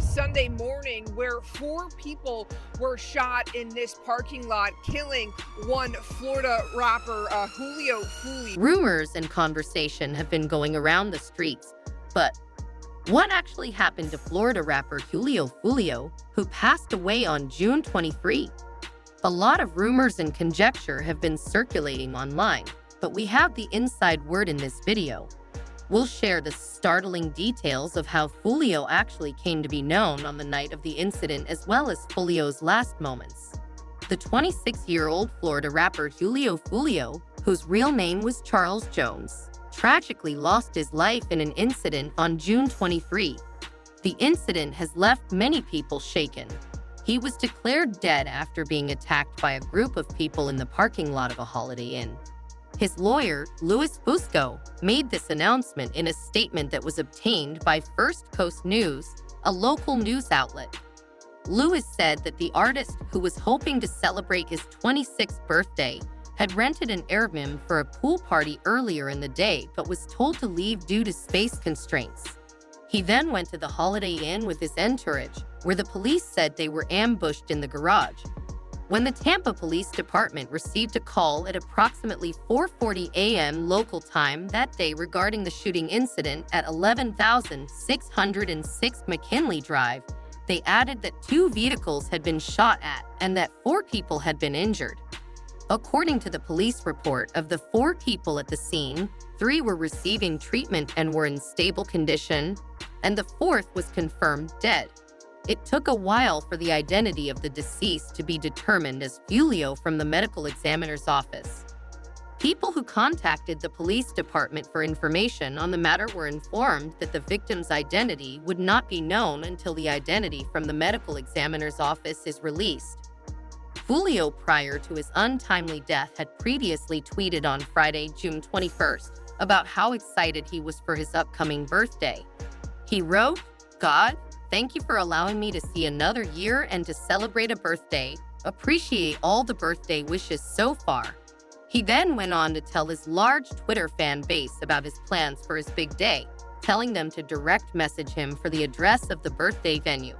was Sunday morning where 4 people were shot in this parking lot, killing one Florida rapper, Foolio. Rumors and conversation have been going around the streets, but what actually happened to Florida rapper Foolio, who passed away on June 23? A lot of rumors and conjecture have been circulating online, but we have the inside word in this video. We'll share the startling details of how Foolio actually came to be known on the night of the incident, as well as Foolio's last moments. The 26-year-old Florida rapper Foolio, whose real name was Charles Jones, tragically lost his life in an incident on June 23. The incident has left many people shaken. He was declared dead after being attacked by a group of people in the parking lot of a Holiday Inn. His lawyer, Louis Busco, made this announcement in a statement that was obtained by First Coast News, a local news outlet. Louis said that the artist, who was hoping to celebrate his 26th birthday, had rented an Airbnb for a pool party earlier in the day but was told to leave due to space constraints. He then went to the Holiday Inn with his entourage, where the police said they were ambushed in the garage. When the Tampa Police Department received a call at approximately 4:40 a.m. local time that day regarding the shooting incident at 11,606 McKinley Drive, they added that 2 vehicles had been shot at and that 4 people had been injured. According to the police report, of the 4 people at the scene, 3 were receiving treatment and were in stable condition, and the 4th was confirmed dead. It took a while for the identity of the deceased to be determined as Foolio from the medical examiner's office. People who contacted the police department for information on the matter were informed that the victim's identity would not be known until the identity from the medical examiner's office is released. Foolio, prior to his untimely death, had previously tweeted on Friday, June 21st, about how excited he was for his upcoming birthday. He wrote, "God, thank you for allowing me to see another year and to celebrate a birthday. Appreciate all the birthday wishes so far." He then went on to tell his large Twitter fan base about his plans for his big day, telling them to direct message him for the address of the birthday venue.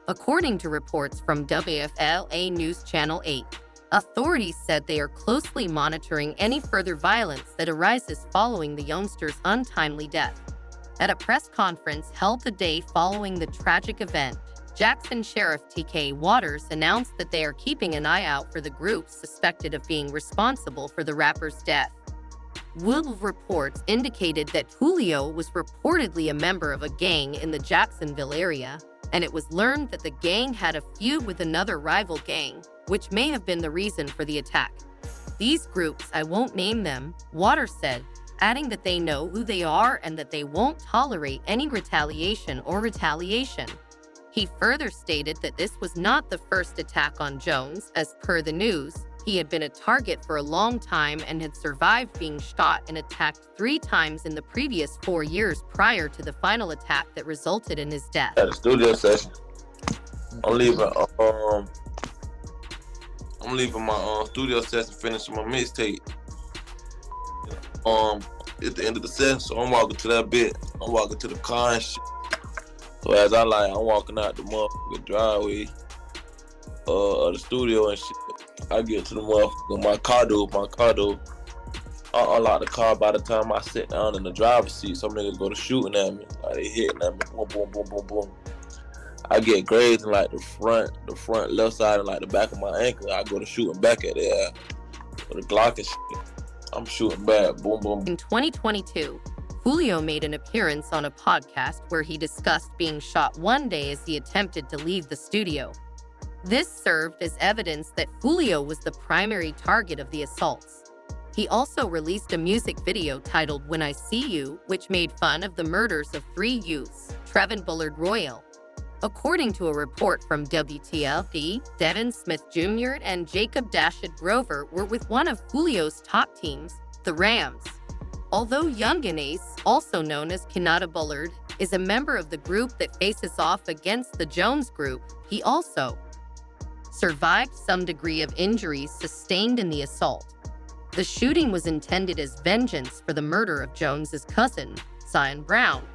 According to reports from WFLA News Channel 8, authorities said they are closely monitoring any further violence that arises following the youngster's untimely death. At a press conference held the day following the tragic event, Jackson Sheriff T.K. Waters announced that they are keeping an eye out for the groups suspected of being responsible for the rapper's death. Wool reports indicated that Foolio was reportedly a member of a gang in the Jacksonville area, and it was learned that the gang had a feud with another rival gang, which may have been the reason for the attack. "These groups, I won't name them," Waters said, adding that they know who they are and that they won't tolerate any retaliation. He further stated that this was not the first attack on Jones. As per the news, he had been a target for a long time and had survived being shot and attacked 3 times in the previous 4 years prior to the final attack that resulted in his death. At a studio session, I'm leaving my studio session, finishing my mixtape. At the end of the session, so I'm walking to that bit. I'm walking to the car and shit. So as I'm walking out the motherfucking driveway of the studio and shit, I get to the motherfucker, my car door. I unlock the car. By the time I sit down in the driver's seat, some niggas go to shooting at me. Like, they hitting at me, boom, boom, boom, boom, boom. I get grazed in like the front left side and like the back of my ankle. I go to shooting back at it with a Glock and shit. I'm shooting back, boom, boom. In 2022, Foolio made an appearance on a podcast where he discussed being shot one day as he attempted to leave the studio. This served as evidence that Foolio was the primary target of the assaults. He also released a music video titled "When I See You," which made fun of the murders of 3 youths, Trevin Bullard Royal. According to a report from WTLD, Devin Smith Jr. and Jacob Dashid Grover were with one of Foolio's top teams, the Rams. Although Youngin Ace, also known as Kenyatta Bullard, is a member of the group that faces off against the Jones group, he also survived some degree of injuries sustained in the assault. The shooting was intended as vengeance for the murder of Jones's cousin, Zion Brown.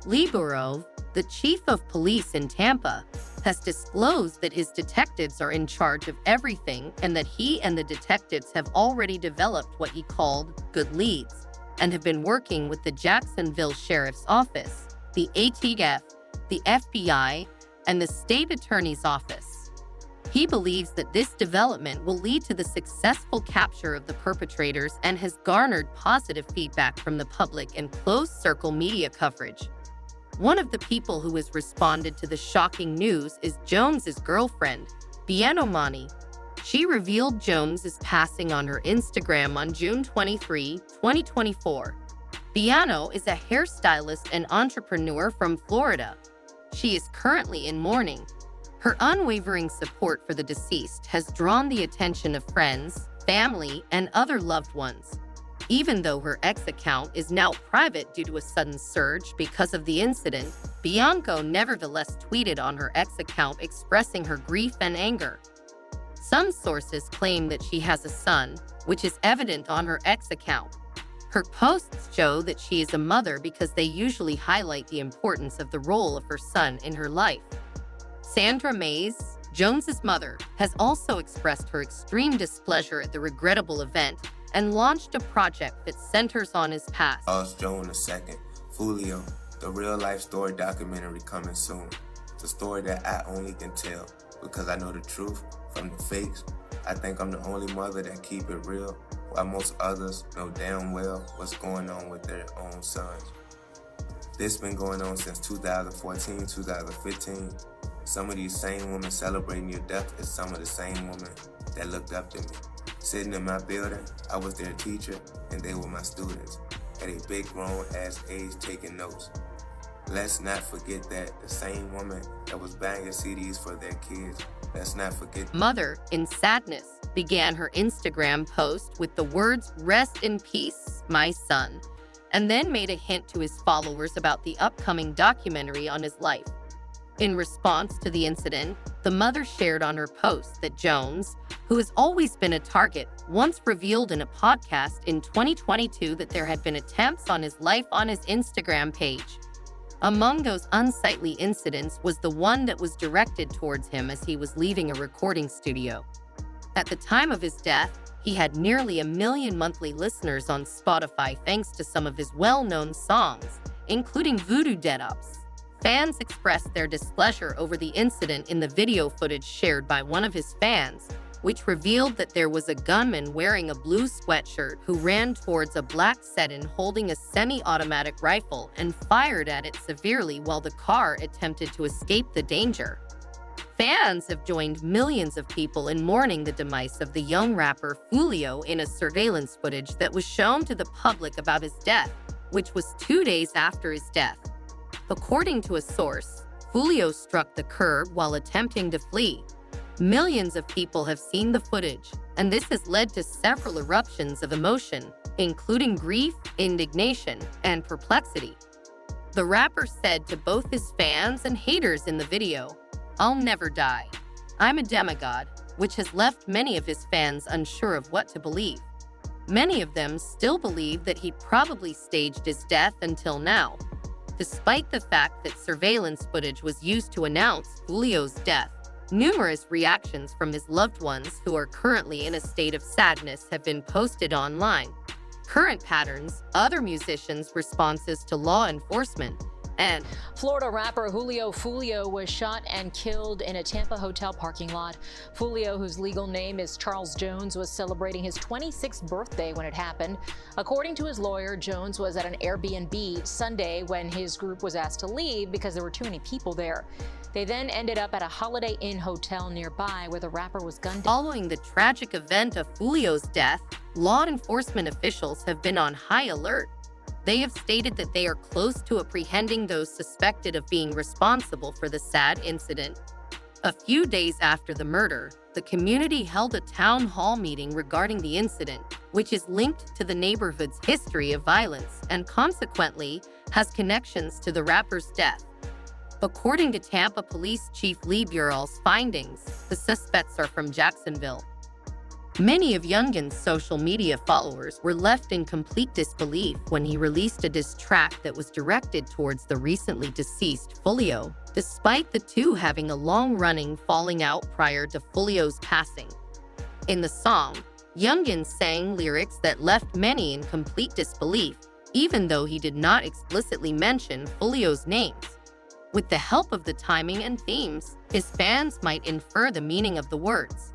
Lieberov, the chief of police in Tampa, has disclosed that his detectives are in charge of everything and that he and the detectives have already developed what he called good leads and have been working with the Jacksonville Sheriff's Office, the ATF, the FBI, and the state attorney's office. He believes that this development will lead to the successful capture of the perpetrators and has garnered positive feedback from the public and closed-circle media coverage. One of the people who has responded to the shocking news is Jones's girlfriend, Bianomani. She revealed Jones's passing on her Instagram on June 23, 2024. Biano is a hairstylist and entrepreneur from Florida. She is currently in mourning. Her unwavering support for the deceased has drawn the attention of friends, family, and other loved ones. Even though her X account is now private due to a sudden surge because of the incident, Bianco nevertheless tweeted on her X account expressing her grief and anger. Some sources claim that she has a son, which is evident on her X account. Her posts show that she is a mother because they usually highlight the importance of the role of her son in her life. Sandra Mays, Jones's mother, has also expressed her extreme displeasure at the regrettable event and launched a project that centers on his past. Charles Jones II, Foolio, the real-life story documentary coming soon. It's a story that I only can tell because I know the truth from the fakes. I think I'm the only mother that keep it real, while most others know damn well what's going on with their own sons. This been going on since 2014, 2015. Some of these same women celebrating your death is some of the same women that looked up to me. Sitting in my building, I was their teacher and they were my students, at a big grown-ass age taking notes. Let's not forget that the same woman that was banging CDs for their kids, let's not forget. Mother, in sadness, began her Instagram post with the words, "Rest in peace, my son," and then made a hint to his followers about the upcoming documentary on his life. In response to the incident, the mother shared on her post that Jones, who has always been a target, once revealed in a podcast in 2022 that there had been attempts on his life on his Instagram page. Among those unsightly incidents was the one that was directed towards him as he was leaving a recording studio. At the time of his death, he had nearly 1 million monthly listeners on Spotify thanks to some of his well-known songs, including Voodoo Dead-Ups. Fans expressed their displeasure over the incident in the video footage shared by one of his fans, which revealed that there was a gunman wearing a blue sweatshirt who ran towards a black sedan holding a semi-automatic rifle and fired at it severely while the car attempted to escape the danger. Fans have joined millions of people in mourning the demise of the young rapper Foolio in a surveillance footage that was shown to the public about his death, which was 2 days after his death. According to a source, Foolio struck the curb while attempting to flee. Millions of people have seen the footage, and this has led to several eruptions of emotion, including grief, indignation, and perplexity. The rapper said to both his fans and haters in the video, "I'll never die. I'm a demigod," which has left many of his fans unsure of what to believe. Many of them still believe that he probably staged his death until now. Despite the fact that surveillance footage was used to announce Foolio's death, numerous reactions from his loved ones who are currently in a state of sadness have been posted online. Current patterns, other musicians' responses to law enforcement, and Florida rapper Julio Foolio was shot and killed in a Tampa hotel parking lot. Foolio, whose legal name is Charles Jones, was celebrating his 26th birthday when it happened. According to his lawyer, Jones was at an Airbnb Sunday when his group was asked to leave because there were too many people there. They then ended up at a Holiday Inn hotel nearby where the rapper was gunned down. Following the tragic event of Foolio's death, law enforcement officials have been on high alert. They have stated that they are close to apprehending those suspected of being responsible for the sad incident. A few days after the murder, the community held a town hall meeting regarding the incident, which is linked to the neighborhood's history of violence and consequently has connections to the rapper's death. According to Tampa Police Chief Lee Burrell's findings, the suspects are from Jacksonville. Many of Youngin's social media followers were left in complete disbelief when he released a diss track that was directed towards the recently deceased Foolio, despite the two having a long-running falling out prior to Foolio's passing. In the song, Youngin sang lyrics that left many in complete disbelief, even though he did not explicitly mention Foolio's names. With the help of the timing and themes, his fans might infer the meaning of the words.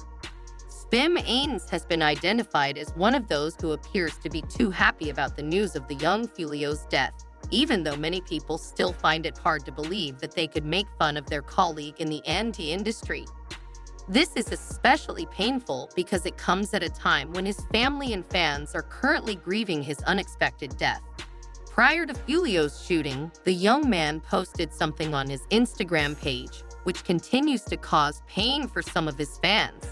Spim Ains has been identified as one of those who appears to be too happy about the news of the young Foolio's death, even though many people still find it hard to believe that they could make fun of their colleague in the anti industry. This is especially painful because it comes at a time when his family and fans are currently grieving his unexpected death. Prior to Foolio's shooting, the young man posted something on his Instagram page, which continues to cause pain for some of his fans.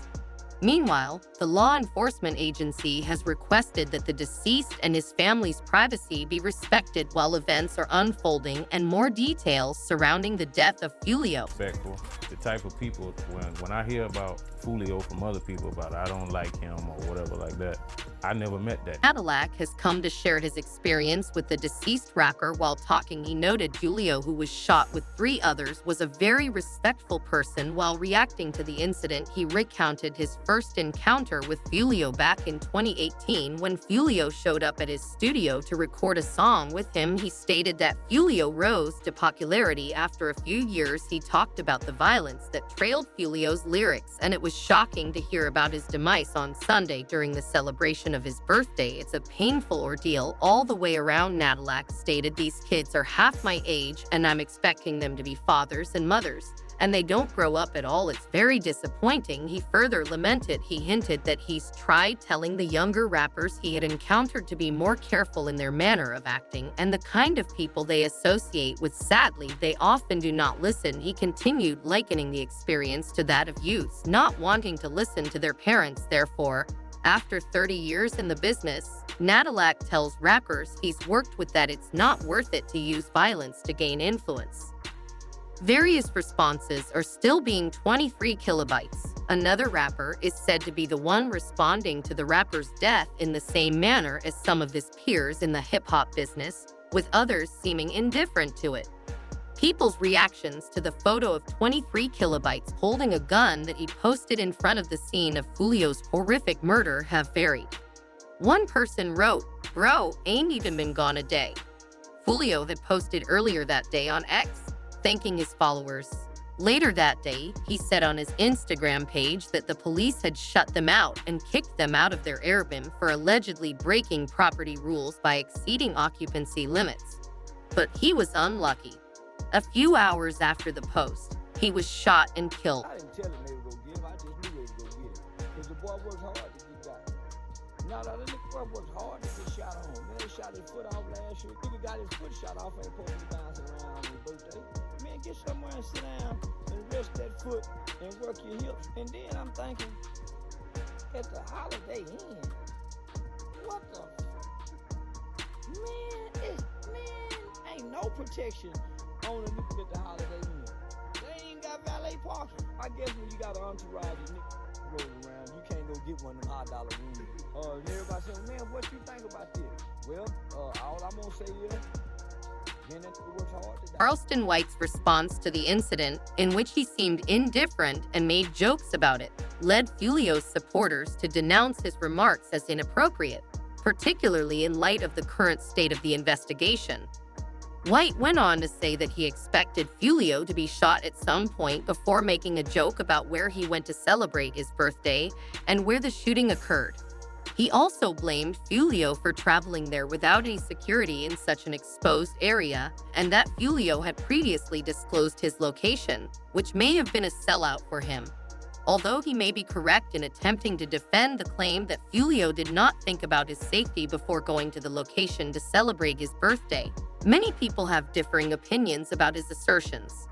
Meanwhile, the law enforcement agency has requested that the deceased and his family's privacy be respected while events are unfolding and more details surrounding the death of Foolio. Respectful. The type of people, when I hear about Foolio from other people about I don't like him or whatever like that, I never met that. Cadillac has come to share his experience with the deceased rapper. While talking, he noted Foolio, who was shot with 3 others, was a very respectful person. While reacting to the incident, he recounted his first encounter with Foolio back in 2018 when Foolio showed up at his studio to record a song with him. He stated that Foolio rose to popularity after a few years. He talked about the violence that trailed Foolio's lyrics, and it was shocking to hear about his demise on Sunday during the celebration of his birthday. It's a painful ordeal all the way around. Cadillac stated, "These kids are half my age and I'm expecting them to be fathers and mothers, and they don't grow up at all. It's very disappointing." He further lamented. He hinted that he's tried telling the younger rappers he had encountered to be more careful in their manner of acting and the kind of people they associate with. Sadly, they often do not listen. He continued, likening the experience to that of youths not wanting to listen to their parents. Therefore, after 30 years in the business, Cadillac tells rappers he's worked with that it's not worth it to use violence to gain influence. Various responses are still being 23 kilobytes. Another rapper is said to be the one responding to the rapper's death in the same manner as some of his peers in the hip-hop business, with others seeming indifferent to it. People's reactions to the photo of 23 kilobytes holding a gun that he posted in front of the scene of Foolio's horrific murder have varied. One person wrote, "Bro, ain't even been gone a day." Foolio had posted earlier that day on X, thanking his followers. Later that day, he said on his Instagram page that the police had shut them out and kicked them out of their Airbnb for allegedly breaking property rules by exceeding occupancy limits. But he was unlucky. A few hours after the post, he was shot and killed. I didn't tell him they were going to get him. I just knew they were going to get him. Because the boy worked hard to get got. No, the boy worked hard to get shot on. Man, they shot his foot off last year. Nigga got his foot shot off, ain't supposed to be bouncing around on his birthday. Man, get somewhere and sit down and rest that foot and work your hips. And then I'm thinking, at the Holiday Inn, what the man, ain't no protection on the nigga at the Holiday Inn. They ain't got valet parking. I guess when you got an entourage of niggas rolling around, you can't go get one of them $1 rooms. And everybody saying, man, what you think about this? Well, all I'm gonna say is, man, that nigga works hard to die. Charleston White's response to the incident, in which he seemed indifferent and made jokes about it, led Foolio's supporters to denounce his remarks as inappropriate, particularly in light of the current state of the investigation. White went on to say that he expected Foolio to be shot at some point before making a joke about where he went to celebrate his birthday and where the shooting occurred. He also blamed Foolio for traveling there without any security in such an exposed area, and that Foolio had previously disclosed his location, which may have been a sellout for him. Although he may be correct in attempting to defend the claim that Foolio did not think about his safety before going to the location to celebrate his birthday, many people have differing opinions about his assertions.